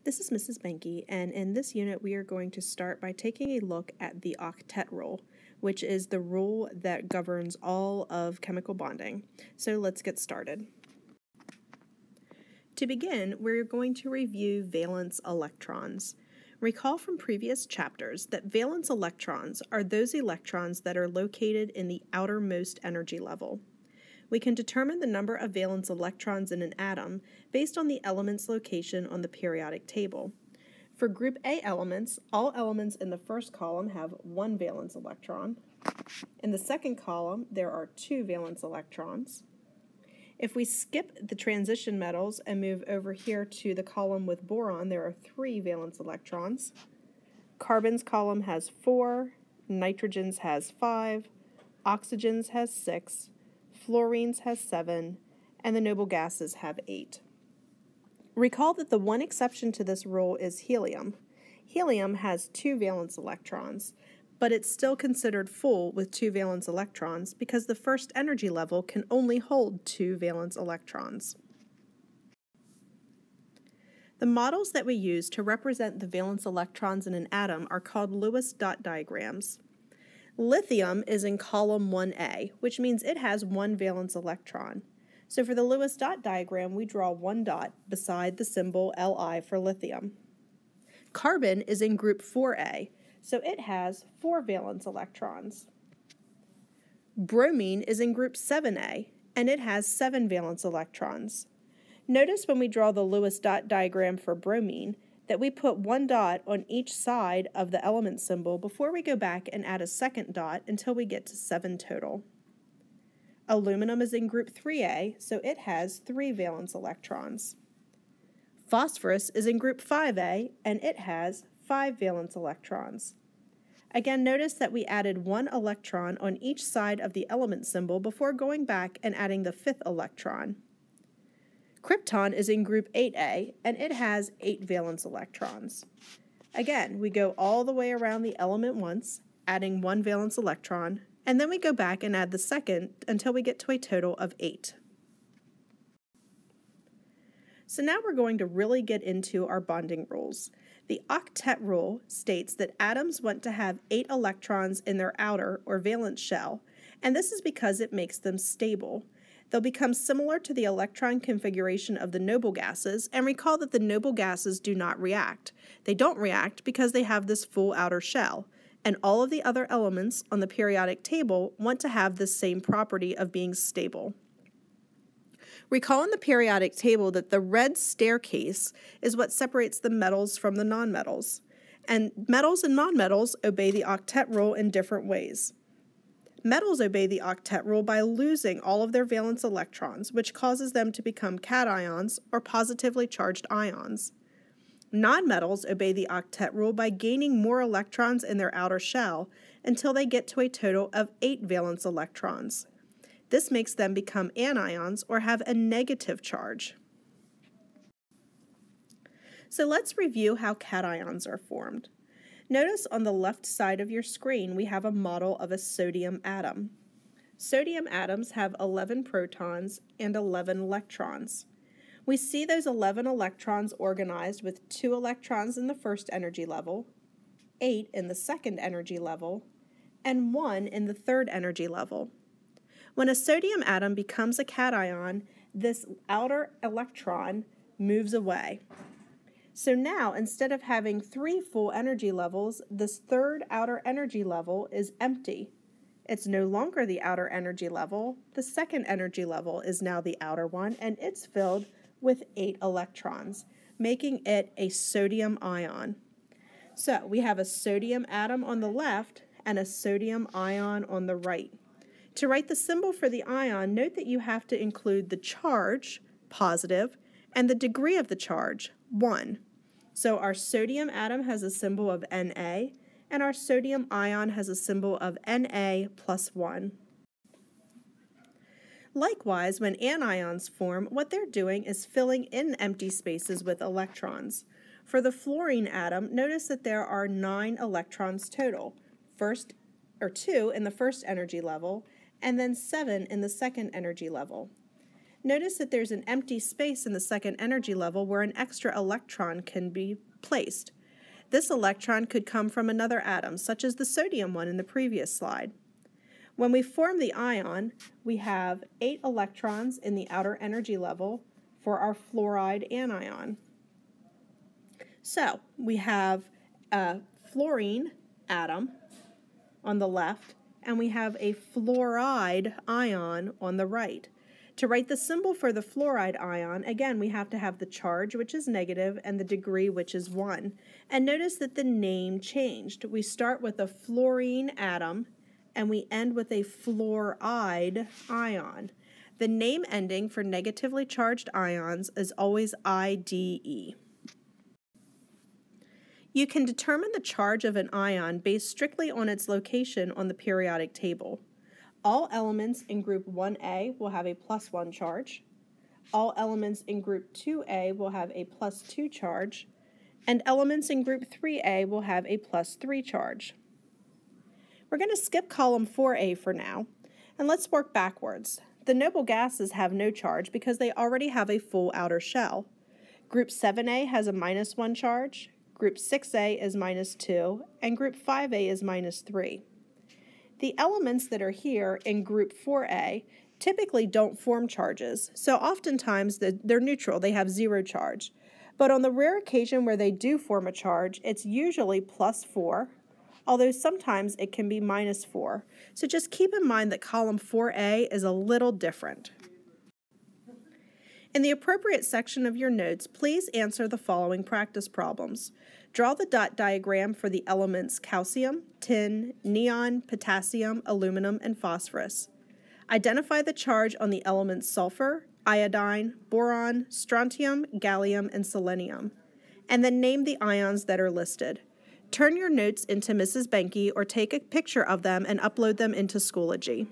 This is Mrs. Benke, and in this unit we are going to start by taking a look at the Octet Rule, which is the rule that governs all of chemical bonding. So let's get started. To begin, we're going to review valence electrons. Recall from previous chapters that valence electrons are those electrons that are located in the outermost energy level. We can determine the number of valence electrons in an atom based on the element's location on the periodic table. For group A elements, all elements in the first column have one valence electron. In the second column, there are two valence electrons. If we skip the transition metals and move over here to the column with boron, there are three valence electrons. Carbon's column has 4, nitrogen's has 5, oxygen's has 6, fluorine's has 7, and the noble gases have 8. Recall that the one exception to this rule is helium. Helium has 2 valence electrons, but it's still considered full with 2 valence electrons because the first energy level can only hold 2 valence electrons. The models that we use to represent the valence electrons in an atom are called Lewis dot diagrams. Lithium is in column 1A, which means it has one valence electron. So for the Lewis dot diagram, we draw one dot beside the symbol Li for lithium. Carbon is in group 4A, so it has 4 valence electrons. Bromine is in group 7A, and it has 7 valence electrons. Notice when we draw the Lewis dot diagram for bromine that we put one dot on each side of the element symbol before we go back and add a second dot until we get to 7 total. Aluminum is in group 3A, so it has 3 valence electrons. Phosphorus is in group 5A, and it has 5 valence electrons. Again, notice that we added 1 electron on each side of the element symbol before going back and adding the 5th electron. Krypton is in group 8A, and it has 8 valence electrons. Again, we go all the way around the element once, adding 1 valence electron, and then we go back and add the second until we get to a total of 8. So now we're going to really get into our bonding rules. The Octet Rule states that atoms want to have 8 electrons in their outer or valence shell, and this is because it makes them stable. They'll become similar to the electron configuration of the noble gases, and recall that the noble gases do not react. They don't react because they have this full outer shell, and all of the other elements on the periodic table want to have this same property of being stable. Recall in the periodic table that the red staircase is what separates the metals from the nonmetals, and metals and nonmetals obey the Octet Rule in different ways. Metals obey the Octet Rule by losing all of their valence electrons, which causes them to become cations or positively charged ions. Nonmetals obey the Octet Rule by gaining more electrons in their outer shell until they get to a total of 8 valence electrons. This makes them become anions or have a negative charge. So let's review how cations are formed. Notice on the left side of your screen we have a model of a sodium atom. Sodium atoms have 11 protons and 11 electrons. We see those 11 electrons organized with 2 electrons in the first energy level, 8 in the second energy level, and 1 in the third energy level. When a sodium atom becomes a cation, this outer electron moves away. So now, instead of having 3 full energy levels, this third outer energy level is empty. It's no longer the outer energy level. The second energy level is now the outer one, and it's filled with 8 electrons, making it a sodium ion. So we have a sodium atom on the left and a sodium ion on the right. To write the symbol for the ion, note that you have to include the charge, positive, and the degree of the charge, 1. So our sodium atom has a symbol of Na, and our sodium ion has a symbol of Na plus 1. Likewise, when anions form, what they're doing is filling in empty spaces with electrons. For the fluorine atom, notice that there are 9 electrons total, 2 in the first energy level, and then 7 in the second energy level. Notice that there's an empty space in the second energy level where an extra electron can be placed. This electron could come from another atom, such as the sodium one in the previous slide. When we form the ion, we have 8 electrons in the outer energy level for our fluoride anion. So we have a fluorine atom on the left, and we have a fluoride ion on the right. To write the symbol for the fluoride ion, again, we have to have the charge, which is negative, and the degree, which is 1. And notice that the name changed. We start with a fluorine atom, and we end with a fluoride ion. The name ending for negatively charged ions is always IDE. You can determine the charge of an ion based strictly on its location on the periodic table. All elements in group 1A will have a +1 charge. All elements in group 2A will have a +2 charge. And elements in group 3A will have a +3 charge. We're going to skip column 4A for now, and let's work backwards. The noble gases have no charge because they already have a full outer shell. Group 7A has a -1 charge, group 6A is -2, and group 5A is -3. The elements that are here in group 4A typically don't form charges, so oftentimes they're neutral, they have 0 charge. But on the rare occasion where they do form a charge, it's usually +4, although sometimes it can be -4. So just keep in mind that column 4A is a little different. In the appropriate section of your notes, please answer the following practice problems. Draw the dot diagram for the elements calcium, tin, neon, potassium, aluminum, and phosphorus. Identify the charge on the elements sulfur, iodine, boron, strontium, gallium, and selenium, and then name the ions that are listed. Turn your notes into Mrs. Benke or take a picture of them and upload them into Schoology.